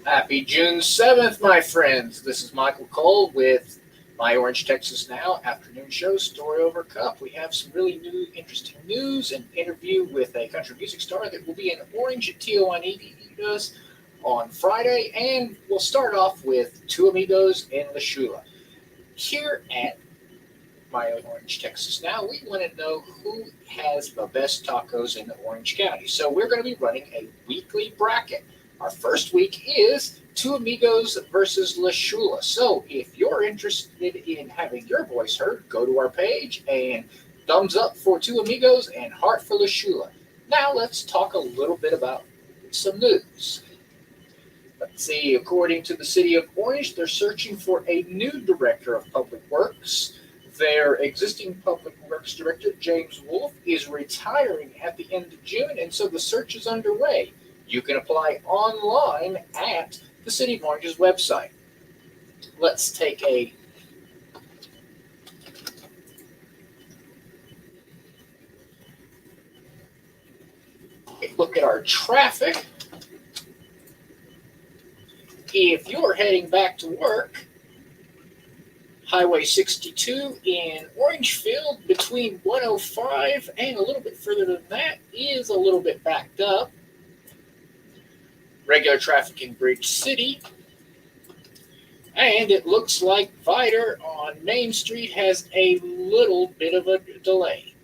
Happy June 7th, my friends. This is Michael Cole with my Orange, Texas Now afternoon show, Story Over Cup. We have some really new, interesting news and interview with a country music star that will be in Orange at TONE on Friday. And we'll start off with Two Amigos in La Shula. Here at my Orange, Texas Now, we want to know who has the best tacos in Orange County. So we're going to be running a weekly bracket. Our first week is Two Amigos versus La Shula. So if you're interested in having your voice heard, go to our page and thumbs up for Two Amigos and heart for La Shula. Now let's talk a little bit about some news. Let's see, according to the city of Orange, they're searching for a new director of public works. Their existing public works director, James Wolf, is retiring at the end of June, and so the search is underway. You can apply online at the City of Orange's website. Let's take a look at our traffic. If you're heading back to work, Highway 62 in Orangefield between 105 and a little bit further than that is a little bit backed up. Regular traffic in Bridge City. And it looks like Viter on Main Street has a little bit of a delay.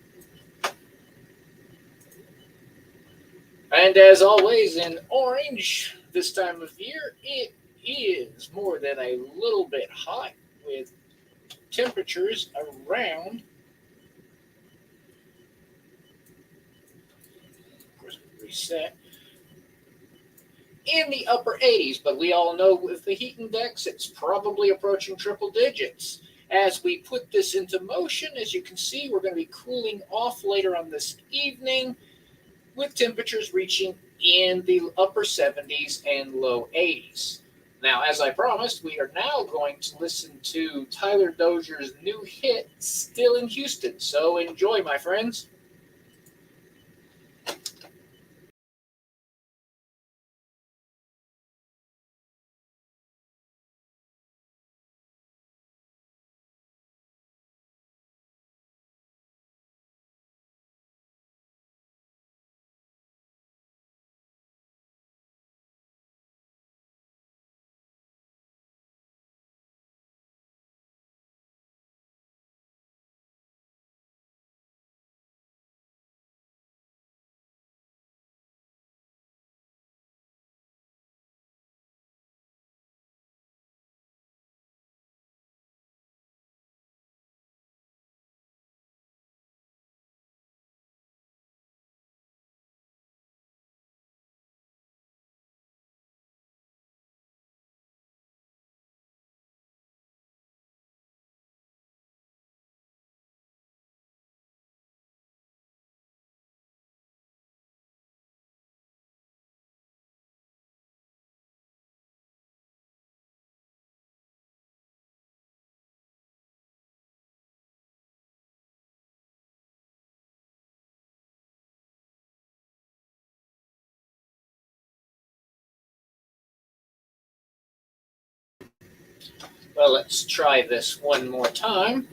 And as always in Orange, this time of year, it is more than a little bit hot with temperatures around, of course, reset, in the upper 80s, but we all know with the heat index, it's probably approaching triple digits. As we put this into motion, as you can see, we're going to be cooling off later on this evening with temperatures reaching in the upper 70s and low 80s. Now, as I promised, we are now going to listen to Tyler Dozier's new hit, Still in Houston. So enjoy, my friends. Well, let's try this one more time.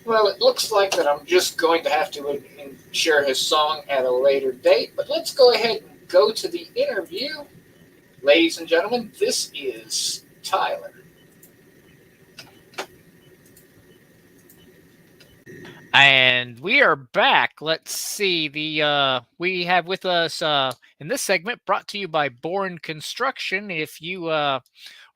Well, it looks like that I'm just going to have to share his song at a later date, but let's go ahead and go to the interview. Ladies and gentlemen, this is Tyler. And we are back. Let's see. The we have with us in this segment brought to you by Bourne Construction. If you are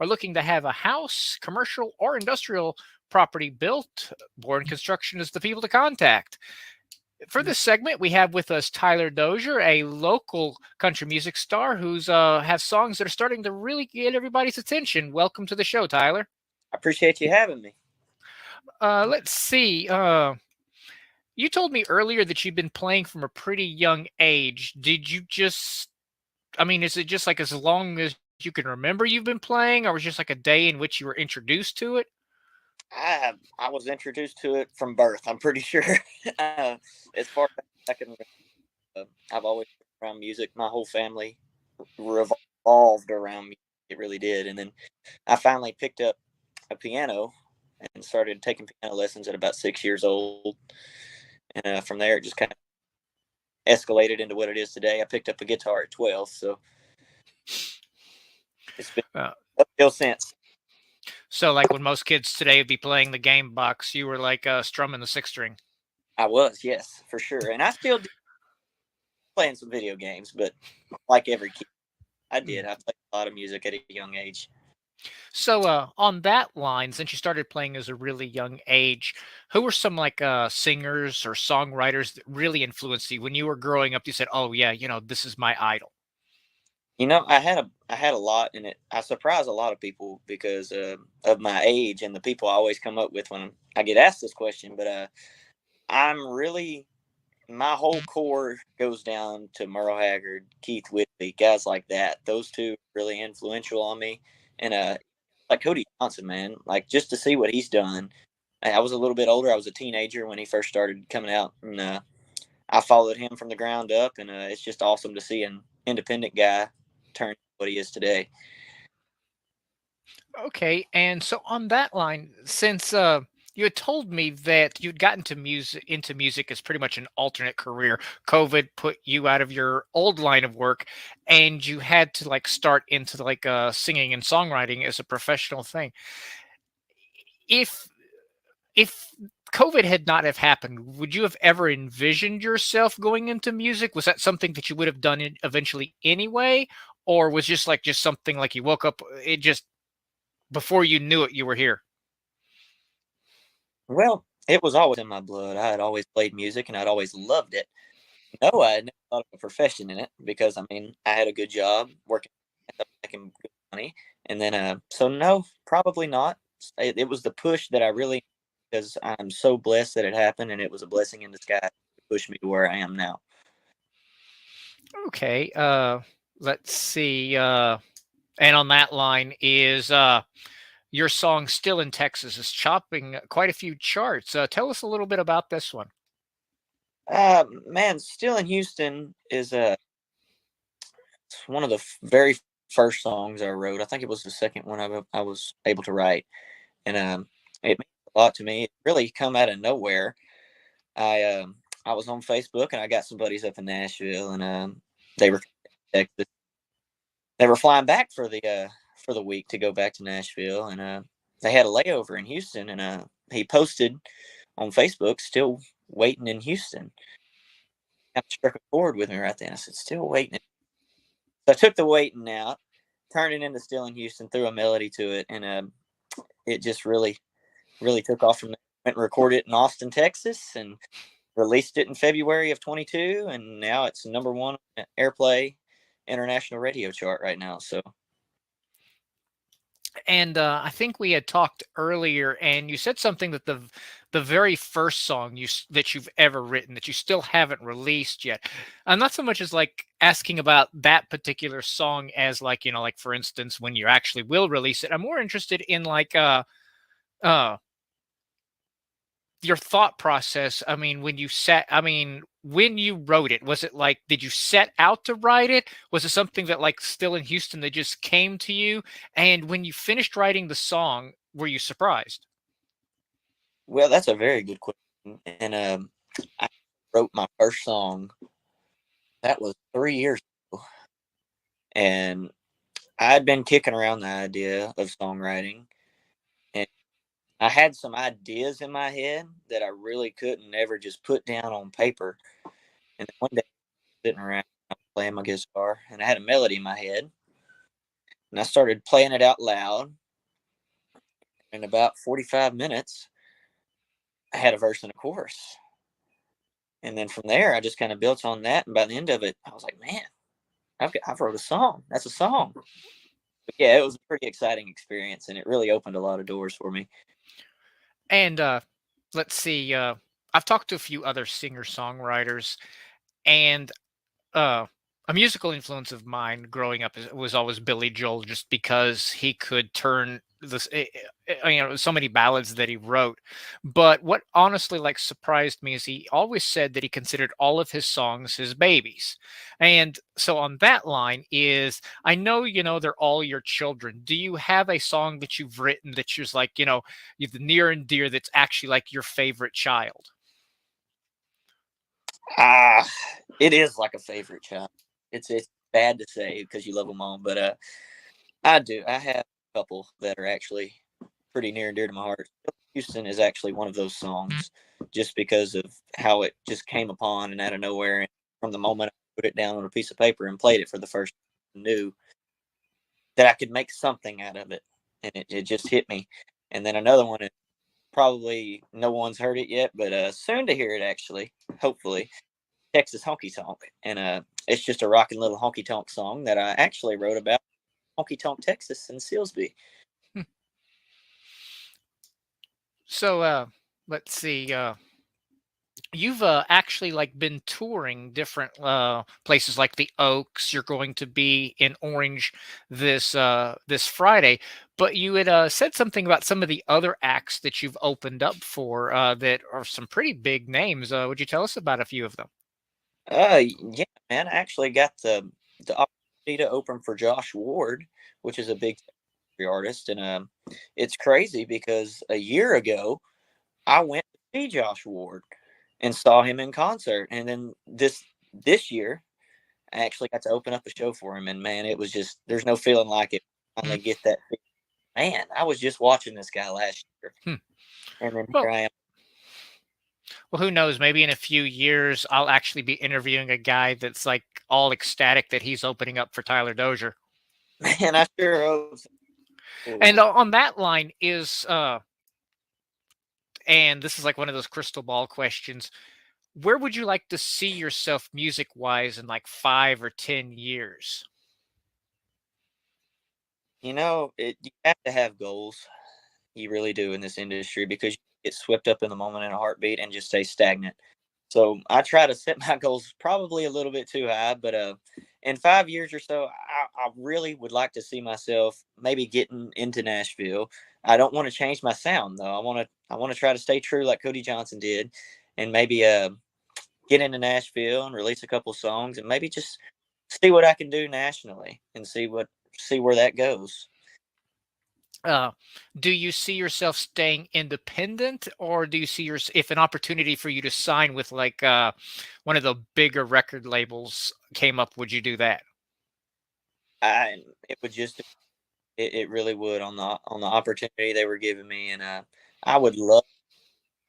looking to have a house, commercial or industrial property built, Bourne Construction is the people to contact. For this segment, we have with us Tyler Dozier, a local country music star who's has songs that are starting to really get everybody's attention. Welcome to the show, Tyler. I appreciate you having me. Let's see. You told me earlier that you've been playing from a pretty young age. Did you just, I mean, is it just like as long as you can remember you've been playing, or was it just like a day in which you were introduced to it? I was introduced to it from birth, I'm pretty sure. As far as I can remember, I've always been around music. My whole family revolved around music. It really did. And then I finally picked up a piano and started taking piano lessons at about 6 years old. And from there, it just kind of escalated into what it is today. I picked up a guitar at 12, so it's been uphill since. So, like when most kids today would be playing the game box, you were like strumming the sixth string. I was, yes, for sure. And I still do playing some video games, but like every kid, I did. I played a lot of music at a young age. So, on that line, since you started playing as a really young age, who were some like singers or songwriters that really influenced you when you were growing up? You said, "Oh yeah, this is my idol." I had a lot, and I surprise a lot of people because of my age and the people I always come up with when I get asked this question. But I'm really, my whole core goes down to Merle Haggard, Keith Whitley, guys like that. Those two really influential on me, and like Cody Johnson, man, like just to see what he's done. I was a little bit older. I was a teenager when he first started coming out, and I followed him from the ground up, and it's just awesome to see an independent guy turn what he is today. Okay, and so on that line, since you had told me that you'd gotten to music as pretty much an alternate career, COVID put you out of your old line of work, and you had to like start into like singing and songwriting as a professional thing. If if COVID had not have happened, would you have ever envisioned yourself going into music? Was that something that you would have done eventually anyway, or was just something like you woke up, it just before you knew it, you were here? Well, it was always in my blood. I had always played music, and I'd always loved it. No, I had never thought of a profession in it because I mean I had a good job working, making good money, and then so no, probably not. It was the push that I really, because I'm so blessed that it happened, and it was a blessing in disguise to push me to where I am now. Okay, let's see. And on that line is your song "Still in Texas" is chopping quite a few charts. Tell us a little bit about this one. Man, Still in Houston is one of the very first songs I wrote. I think it was the second one I was able to write, and it meant a lot to me. It really come out of nowhere. I was on Facebook, and I got some buddies up in Nashville, and they were Texas. They were flying back for the week to go back to Nashville, and they had a layover in Houston, and he posted on Facebook, "Still waiting in Houston." Kind of struck a chord with me right then. I said, "Still waiting." So I took the waiting out, turned it into "Still in Houston," threw a melody to it, and it just really, really took off from there. Went and recorded it in Austin, Texas, and released it in February of 22, and now it's number one airplay international radio chart right now. So, And I think we had talked earlier, and you said something that the very first song that you've ever written that you still haven't released yet. I'm not so much as like asking about that particular song as like like for instance when you actually will release it. I'm more interested in like uh your thought process. I mean, when you wrote it, was it like, did you set out to write it? Was it something that like Still in Houston that just came to you? And when you finished writing the song, were you surprised? Well, that's a very good question. And I wrote my first song, that was 3 years ago. And I'd been kicking around the idea of songwriting. And I had some ideas in my head that I really couldn't ever just put down on paper. And then one day, sitting around, I was playing my guitar, and I had a melody in my head. And I started playing it out loud. In about 45 minutes, I had a verse and a chorus. And then from there, I just kind of built on that. And by the end of it, I was like, man, I've wrote a song. That's a song. But yeah, it was a pretty exciting experience, and it really opened a lot of doors for me. And let's see. I've talked to a few other singer songwriters, and uh, a musical influence of mine growing up was always Billy Joel, just because he could turn this, so many ballads that he wrote. But what honestly like surprised me is he always said that he considered all of his songs his babies. And so on that line is, I know they're all your children. Do you have a song that you've written that you're like, the near and dear, that's actually like your favorite child? Ah, it is like a favorite child. It's bad to say because you love them all, but I do. I have a couple that are actually pretty near and dear to my heart. Houston is actually one of those songs, just because of how it just came upon and out of nowhere. And from the moment I put it down on a piece of paper and played it for the first time, I knew that I could make something out of it, and it just hit me. And then another one is probably no one's heard it yet, but soon to hear it actually, hopefully. Texas Honky Tonk, and it's just a rocking little honky tonk song that I actually wrote about Honky Tonk, Texas, and Silsby. Hmm. So let's see. You've actually like been touring different places like the Oaks. You're going to be in Orange this Friday, but you had said something about some of the other acts that you've opened up for that are some pretty big names. Would you tell us about a few of them? Yeah, man, I actually got the opportunity to open for Josh Ward, which is a big country artist, and it's crazy because a year ago I went to see Josh Ward and saw him in concert, and then this year I actually got to open up a show for him, and man, it was just there's no feeling like it. Finally, Hmm. get that. Man, I was just watching this guy last year, Hmm. and then here Well, I am. well, who knows? Maybe in a few years, I'll actually be interviewing a guy that's like all ecstatic that he's opening up for Tyler Dozier. Man, I sure hope And so. on that line is, and this is like one of those crystal ball questions. Where would you like to see yourself music wise in like 5 or 10 years? You have to have goals. You really do in this industry because you get swept up in the moment in a heartbeat and just stay stagnant. So I try to set my goals probably a little bit too high, but in 5 years or so, I really would like to see myself maybe getting into Nashville. I don't want to change my sound though. I want to try to stay true like Cody Johnson did, and maybe get into Nashville and release a couple songs, and maybe just see what I can do nationally and see where that goes. Uh, do you see yourself staying independent, or do you see your if an opportunity for you to sign with like one of the bigger record labels came up, would you do that? I it would just it really would on the opportunity they were giving me, and I would love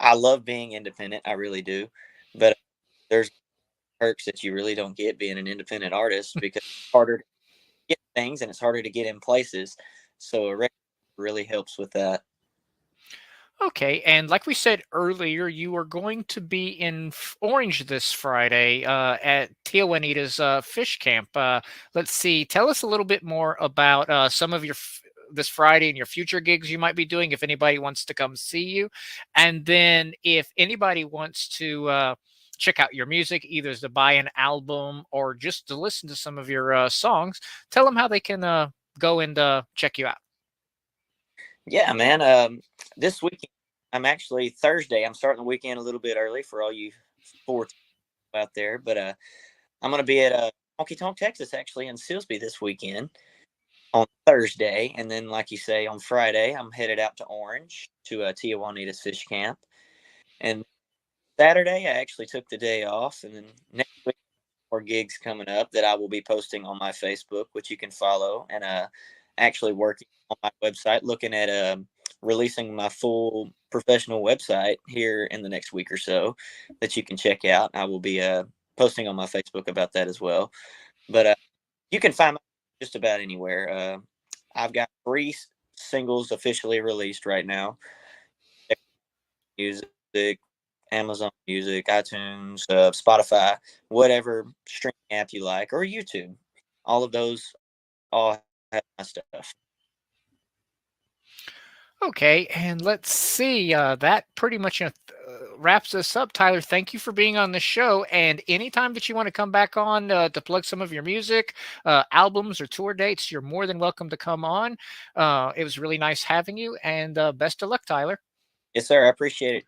I love being independent. I really do, but there's perks that you really don't get being an independent artist because it's harder to get things and it's harder to get in places. So a record really helps with that. Okay, and like we said earlier, you are going to be in Orange this Friday at Tia Juanita's fish camp. Let's see, tell us a little bit more about some of your this Friday and your future gigs you might be doing if anybody wants to come see you. And then if anybody wants to check out your music, either to buy an album or just to listen to some of your songs, tell them how they can go and check you out. Yeah, man. This weekend I'm actually Thursday. I'm starting the weekend a little bit early for all you four out there, but I'm gonna be at Honky Tonk, Texas, actually in Silsby this weekend on Thursday, and then like you say, on Friday I'm headed out to Orange to Tia Juanita's Fish Camp, And Saturday, I actually took the day off, and then next week more gigs coming up that I will be posting on my Facebook, which you can follow, and actually working on my website, looking at releasing my full professional website here in the next week or so that you can check out. I will be posting on my Facebook about that as well. But you can find me just about anywhere. I've got 3 singles officially released right now. Music, Amazon Music, iTunes, Spotify, whatever streaming app you like, or YouTube. All of those all have my stuff. Okay, and let's see. That pretty much wraps us up. Tyler, thank you for being on the show. And anytime that you want to come back on to plug some of your music, albums, or tour dates, you're more than welcome to come on. It was really nice having you, and best of luck, Tyler. Yes, sir. I appreciate it.